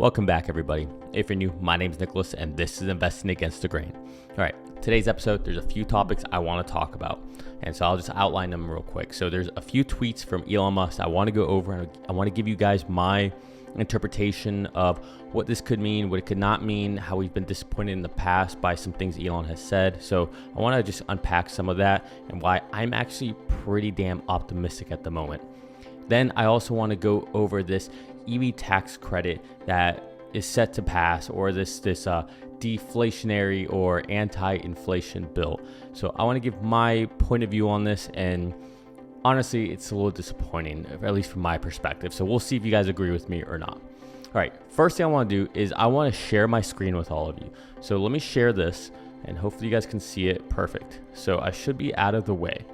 Welcome back, everybody. If you're new, my name is Nicholas, and this is Investing Against the Grain. All right, today's episode, there's a few topics I want to talk about, and so I'll just outline them real quick. So there's a few tweets from Elon Musk I want to go over, and I want to give you guys my interpretation of what this could mean, what it could not mean, how we've been disappointed in the past by some things Elon has said. So I want to just unpack some of that and why I'm actually pretty damn optimistic at the moment. Then I also want to go over this EV tax credit that is set to pass, or this deflationary or anti-inflation bill. So I want to give my point of view on this, and honestly, it's a little disappointing, at least from my perspective. So we'll see if you guys agree with me or not. All right, first thing I want to do is I want to share my screen with all of you. So let me share this, and hopefully you guys can see it perfect. So I should be out of the way.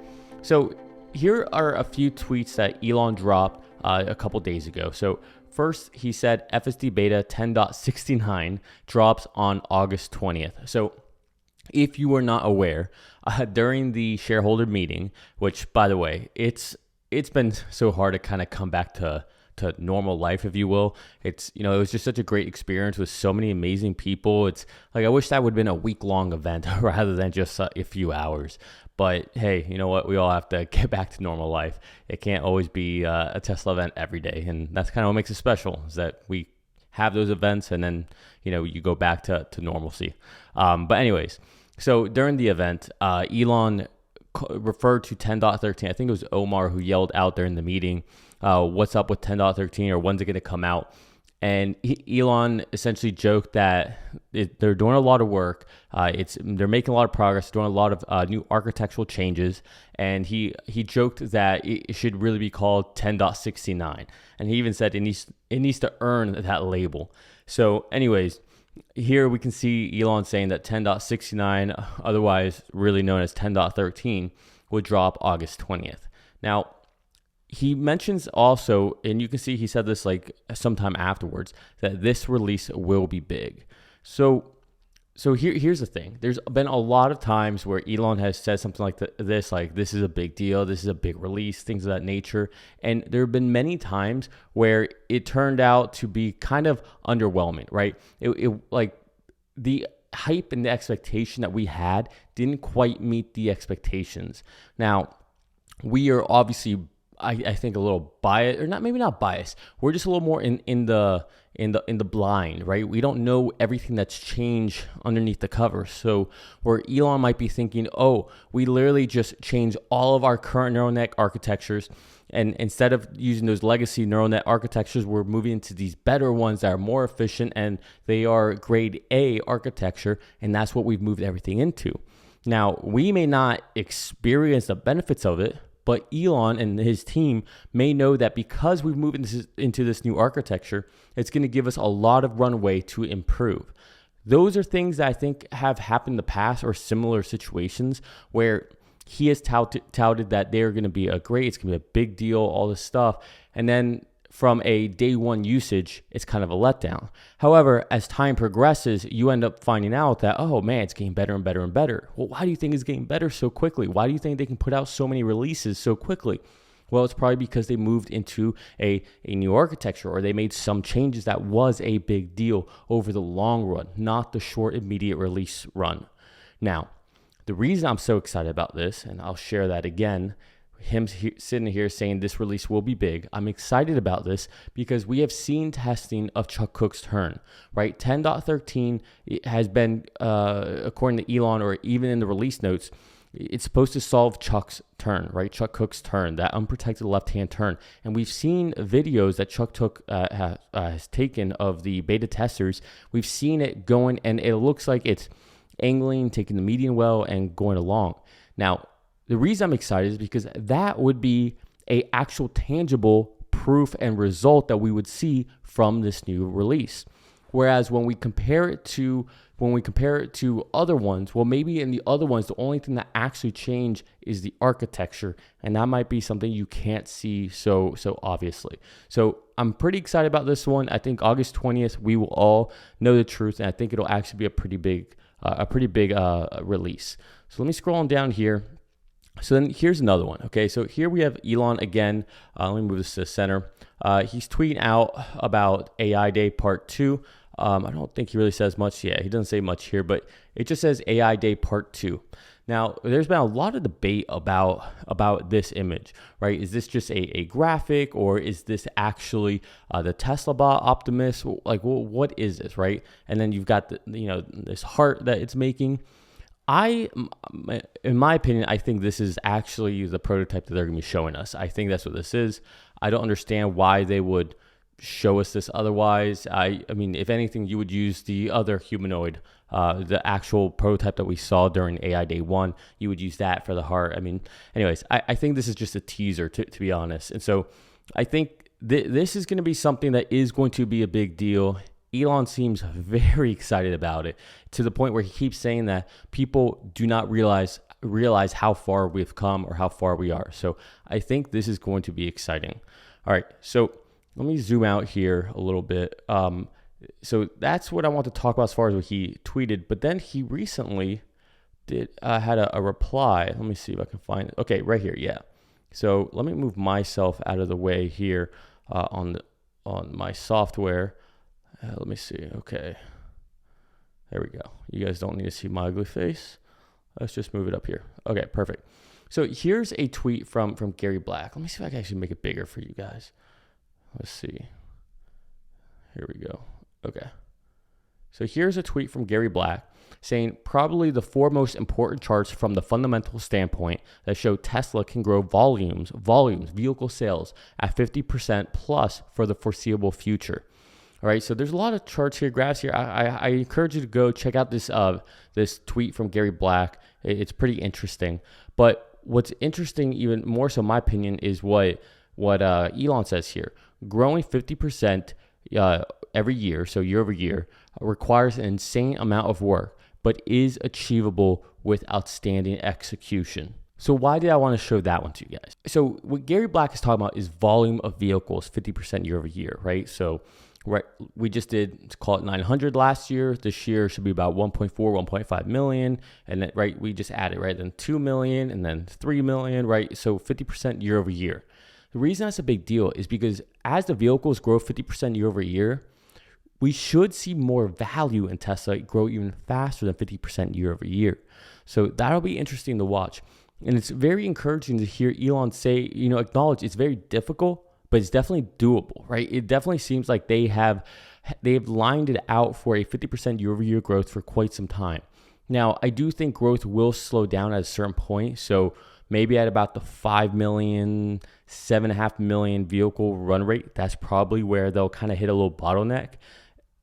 So here are a few tweets that Elon dropped a couple days ago. So first, he said FSD Beta 10.69 drops on August 20th. So if you were not aware, during the shareholder meeting, which, by the way, it's been so hard to kind of come back to normal life, if you will. It was just such a great experience with so many amazing people. It's like, I wish that would have been a week-long event rather than just a few hours. But hey, you know what? We all have to get back to normal life. It can't always be a Tesla event every day. And that's kind of what makes it special, is that we have those events and then, you go back to normalcy. But anyways, so during the event, Elon referred to 10.13. I think it was Omar who yelled out during the meeting, what's up with 10.13, or when's it going to come out? And Elon essentially joked that they're doing a lot of work. They're making a lot of progress, doing a lot of new architectural changes. And he joked that it should really be called 10.69. And he even said it needs to earn that label. So anyways, here we can see Elon saying that 10.69, otherwise really known as 10.13, would drop August 20th. Now, he mentions also, and you can see he said this like sometime afterwards, that this release will be big. So here's the thing. There's been a lot of times where Elon has said something like this is a big deal, this is a big release, things of that nature. And there have been many times where it turned out to be kind of underwhelming, right? It like the hype and the expectation that we had didn't quite meet the expectations. Now, we are obviously, I think, a little biased, or maybe not biased. We're just a little more in the blind, right? We don't know everything that's changed underneath the cover. So where Elon might be thinking, oh, we literally just changed all of our current neural net architectures, and instead of using those legacy neural net architectures, we're moving into these better ones that are more efficient, and they are grade A architecture, and that's what we've moved everything into. Now, we may not experience the benefits of it, but Elon and his team may know that because we've moved into this new architecture, it's going to give us a lot of runway to improve. Those are things that I think have happened in the past, or similar situations where he has touted that they're going to be it's going to be a big deal, all this stuff. And then from a day one usage, it's kind of a letdown. However, as time progresses, you end up finding out that, oh man, it's getting better and better and better. Well, why do you think it's getting better so quickly? Why do you think they can put out so many releases so quickly? Well, it's probably because they moved into a new architecture, or they made some changes that was a big deal over the long run, not the short, immediate release run. Now, the reason I'm so excited about this, and I'll share that again, him sitting here saying this release will be big. I'm excited about this because we have seen testing of Chuck Cook's turn, right? 10.13 has been, according to Elon, or even in the release notes, it's supposed to solve Chuck's turn, right? Chuck Cook's turn, that unprotected left-hand turn. And we've seen videos that Chuck Cook has taken of the beta testers. We've seen it going, and it looks like it's angling, taking the median well, and going along. Now, the reason I'm excited is because that would be a actual tangible proof and result that we would see from this new release. Whereas when we compare it to other ones, well, maybe in the other ones, the only thing that actually changed is the architecture, and that might be something you can't see so obviously. So I'm pretty excited about this one. I think August 20th, we will all know the truth, and I think it'll actually be a pretty big release. So let me scroll on down here. So then here's another one. Okay, so here we have Elon again. Let me move this to the center. He's tweeting out about AI Day Part 2. I don't think he really says much. Yeah, he doesn't say much here, but it just says AI Day Part 2. Now, there's been a lot of debate about this image, right? Is this just a graphic, or is this actually the Tesla bot Optimus? Like, well, what is this, right? And then you've got this heart that it's making. In my opinion, I think this is actually the prototype that they're going to be showing us. I think that's what this is. I don't understand why they would show us this otherwise. I mean, if anything, you would use the other humanoid, the actual prototype that we saw during AI Day 1. You would use that for the heart. I mean, anyways, I think this is just a teaser, to be honest. And so I think this is going to be something that is going to be a big deal. Elon seems very excited about it, to the point where he keeps saying that people do not realize how far we've come or how far we are. So I think this is going to be exciting. All right, so let me zoom out here a little bit. So that's what I want to talk about as far as what he tweeted. But then he recently had a reply. Let me see if I can find it. Okay, right here. Yeah. So let me move myself out of the way here on my software. Let me see. Okay. There we go. You guys don't need to see my ugly face. Let's just move it up here. Okay, perfect. So here's a tweet from Gary Black. Let me see if I can actually make it bigger for you guys. Let's see. Here we go. Okay. So here's a tweet from Gary Black saying probably the 4 most important charts from the fundamental standpoint that show Tesla can grow volumes, vehicle sales at 50% plus for the foreseeable future. All right, so there's a lot of charts here, graphs here. I encourage you to go check out this tweet from Gary Black. It's pretty interesting. But what's interesting, even more so, in my opinion, is what Elon says here. Growing 50% every year, so year over year, requires an insane amount of work, but is achievable with outstanding execution. So why did I want to show that one to you guys? So what Gary Black is talking about is volume of vehicles, 50% year over year, right? So right, we just did, call it 900 last year. This year should be about 1.4, 1.5 million. And then, right, we just added, right, then 2 million and then 3 million, right? So 50% year over year. The reason that's a big deal is because as the vehicles grow 50% year over year, we should see more value in Tesla grow even faster than 50% year over year. So that'll be interesting to watch. And it's very encouraging to hear Elon say, acknowledge it's very difficult, but it's definitely doable, right? It definitely seems like they've lined it out for a 50% year over year growth for quite some time. Now, I do think growth will slow down at a certain point. So maybe at about the 5 million, 7.5 million vehicle run rate, that's probably where they'll kind of hit a little bottleneck,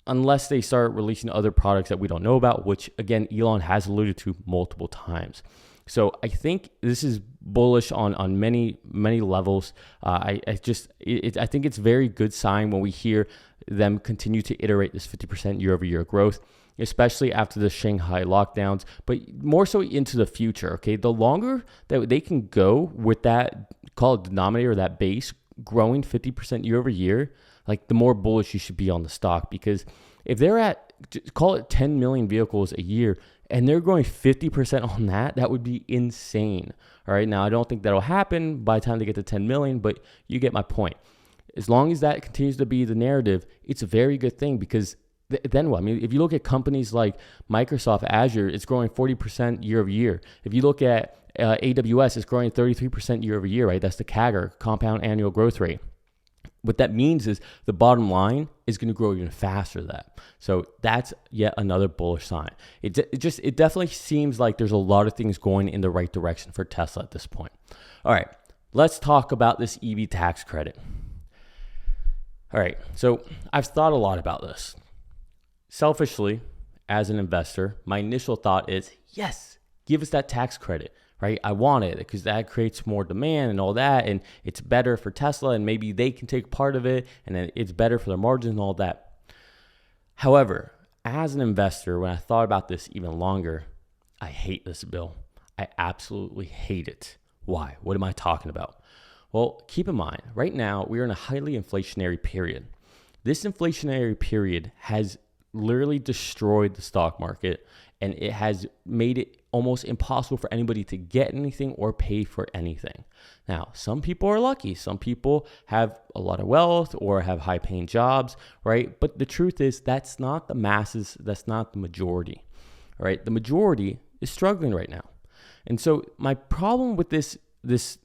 unless they start releasing other products that we don't know about, which again, Elon has alluded to multiple times. So I think this is bullish on many levels. I think it's a very good sign when we hear them continue to iterate this 50% year over year growth, especially after the Shanghai lockdowns, but more so into the future. Okay, the longer that they can go with that, call it denominator, that base growing 50% year over year, like the more bullish you should be on the stock, because if they're at, call it 10 million vehicles a year, and they're growing 50% on that would be insane. All right. Now, I don't think that'll happen by the time they get to 10 million, but you get my point. As long as that continues to be the narrative, it's a very good thing, because then what? I mean, if you look at companies like Microsoft Azure, it's growing 40% year over year. If you look at AWS, it's growing 33% year over year, right? That's the CAGR, compound annual growth rate. What that means is the bottom line is going to grow even faster than that. So that's yet another bullish sign. It definitely seems like there's a lot of things going in the right direction for Tesla at this point. All right, let's talk about this EV tax credit. All right, so I've thought a lot about this. Selfishly, as an investor, my initial thought is, yes, give us that tax credit. Right? I want it because that creates more demand and all that, and it's better for Tesla, and maybe they can take part of it, and then it's better for their margins and all that. However, as an investor, when I thought about this even longer, I hate this bill. I absolutely hate it. Why? What am I talking about? Well, keep in mind, right now, we are in a highly inflationary period. This inflationary period has literally destroyed the stock market, and it has made it almost impossible for anybody to get anything or pay for anything. Now, some people are lucky. Some people have a lot of wealth or have high paying jobs, right? But the truth is that's not the masses. That's not the majority, right? The majority is struggling right now. And so my problem with this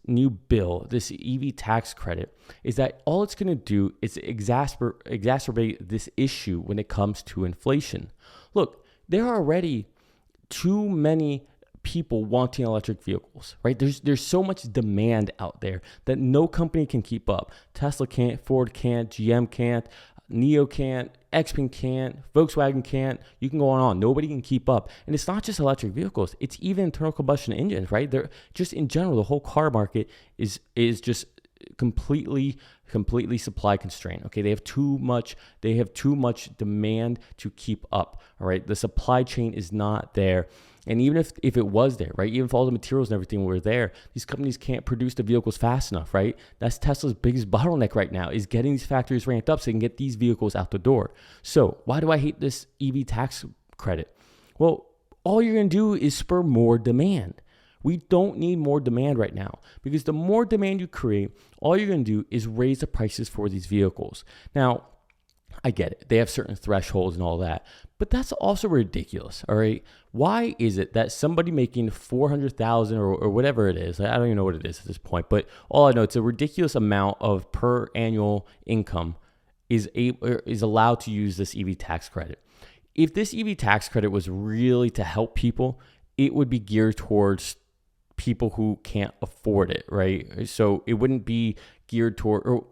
new bill, this EV tax credit, is that all it's going to do is exacerbate this issue when it comes to inflation. Look, there are already too many people wanting electric vehicles, right? There's so much demand out there that no company can keep up. Tesla can't, Ford can't, GM can't, NIO can't, XPeng can't, Volkswagen can't. You can go on. Nobody can keep up. And it's not just electric vehicles. It's even internal combustion engines, right? They're just in general, the whole car market is just completely supply constrained. Okay, they have too much demand to keep up. All right, the supply chain is not there. And even if it was there, right, even if all the materials and everything were there, these companies can't produce the vehicles fast enough, right? That's Tesla's biggest bottleneck right now, is getting these factories ramped up so they can get these vehicles out the door. So why do I hate this EV tax credit? Well, all you're going to do is spur more demand. We don't need more demand right now, because the more demand you create, all you're going to do is raise the prices for these vehicles. Now, I get it. They have certain thresholds and all that, but that's also ridiculous. All right. Why is it that somebody making 400,000 or whatever it is, I don't even know what it is at this point, but all I know, it's a ridiculous amount of per annual income is allowed to use this EV tax credit. If this EV tax credit was really to help people, it would be geared towards people who can't afford it, right? So it wouldn't be geared toward, or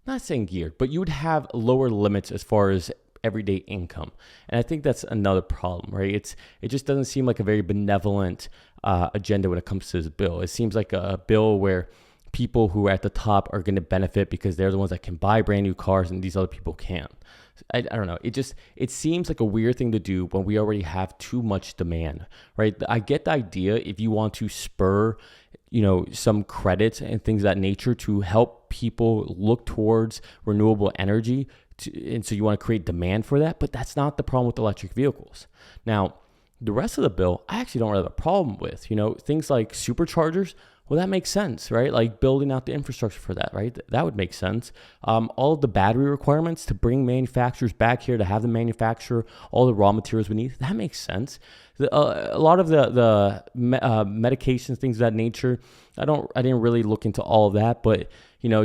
not saying geared, but you would have lower limits as far as everyday income. And I think that's another problem, right? It just doesn't seem like a very benevolent agenda when it comes to this bill. It seems like a bill where people who are at the top are going to benefit because they're the ones that can buy brand new cars and these other people can't. I don't know. It seems like a weird thing to do when we already have too much demand, right? I get the idea if you want to spur, some credits and things of that nature to help people look towards renewable energy. And so you want to create demand for that, but that's not the problem with electric vehicles. Now, the rest of the bill, I actually don't have a problem with, things like superchargers. Well, that makes sense, right? Like building out the infrastructure for that, right? That would make sense. All of the battery requirements to bring manufacturers back here to have them manufacture all the raw materials we need, that makes sense. A lot of the medications, things of that nature, I didn't really look into all of that, but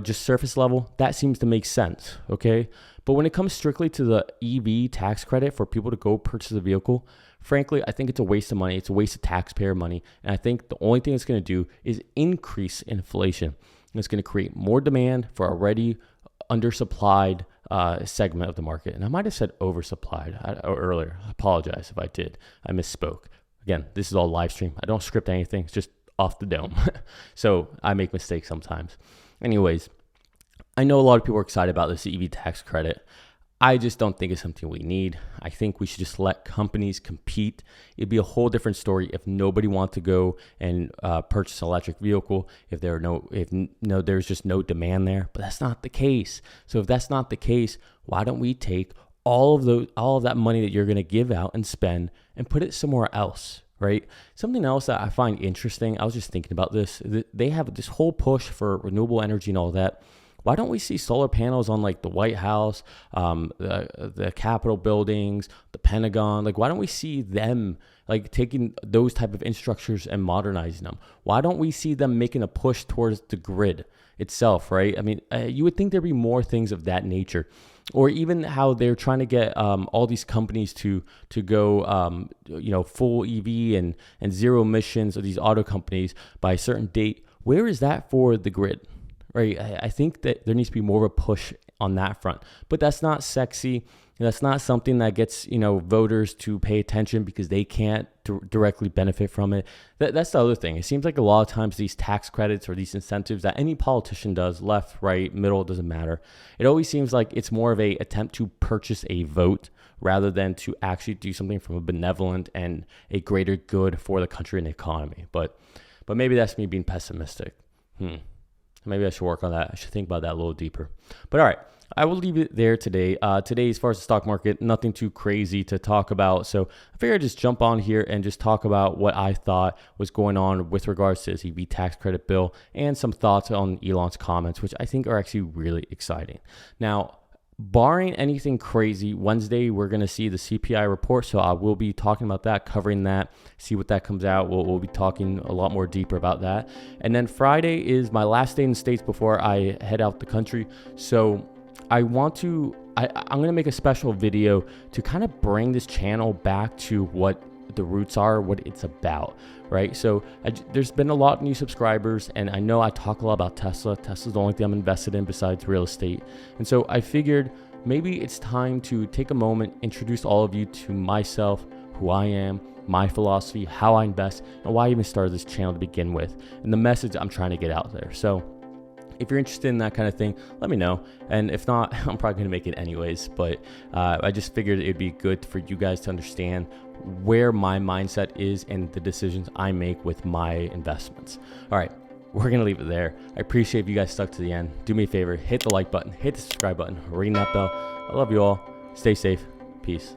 just surface level, that seems to make sense, okay? But when it comes strictly to the EV tax credit for people to go purchase a vehicle, frankly, I think it's a waste of money. It's a waste of taxpayer money. And I think the only thing it's going to do is increase inflation. And it's going to create more demand for already undersupplied segment of the market. And I might have said oversupplied earlier. I apologize if I did. I misspoke. Again, this is all live stream. I don't script anything. It's just off the dome. So I make mistakes sometimes. Anyways, I know a lot of people are excited about this EV tax credit. I just don't think it's something we need. I think we should just let companies compete. It'd be a whole different story if nobody wanted to go and purchase an electric vehicle, if there's just no demand there. But that's not the case. So if that's not the case, why don't we take all of that money that you're going to give out and spend and put it somewhere else, right? Something else that I find interesting, I was just thinking about this. They have this whole push for renewable energy and all that. Why don't we see solar panels on like the White House, the Capitol buildings, the Pentagon? Like, why don't we see them like taking those type of infrastructures and modernizing them? Why don't we see them making a push towards the grid itself, right? I mean, you would think there'd be more things of that nature. Or even how they're trying to get all these companies to go, full EV and zero emissions of these auto companies by a certain date. Where is that for the grid? Right, I think that there needs to be more of a push on that front, but that's not sexy. That's not something that gets voters to pay attention because they can't directly benefit from it. That's the other thing. It seems like a lot of times these tax credits or these incentives that any politician does, left, right, middle, doesn't matter. It always seems like it's more of a attempt to purchase a vote rather than to actually do something from a benevolent and a greater good for the country and the economy. But maybe that's me being pessimistic. Maybe I should work on that. I should think about that a little deeper. But all right, I will leave it there today. Today, as far as the stock market, nothing too crazy to talk about. So I figured I'd just jump on here and just talk about what I thought was going on with regards to his EV tax credit bill and some thoughts on Elon's comments, which I think are actually really exciting. Now, barring anything crazy, Wednesday, we're going to see the CPI report. So I will be talking about that, covering that, see what that comes out. We'll be talking a lot more deeper about that. And then Friday is my last day in the States before I head out the country. So I'm going to make a special video to kind of bring this channel back to what the roots are, what it's about, right? So there's been a lot of new subscribers, and I know I talk a lot about Tesla. Tesla's the only thing I'm invested in besides real estate. And so I figured maybe it's time to take a moment, introduce all of you to myself, who I am, my philosophy, how I invest, and why I even started this channel to begin with, and the message I'm trying to get out there. So if you're interested in that kind of thing, let me know. And if not, I'm probably going to make it anyways. But I just figured it'd be good for you guys to understand where my mindset is and the decisions I make with my investments. All right, we're going to leave it there. I appreciate if you guys stuck to the end. Do me a favor, hit the like button, hit the subscribe button, ring that bell. I love you all. Stay safe. Peace.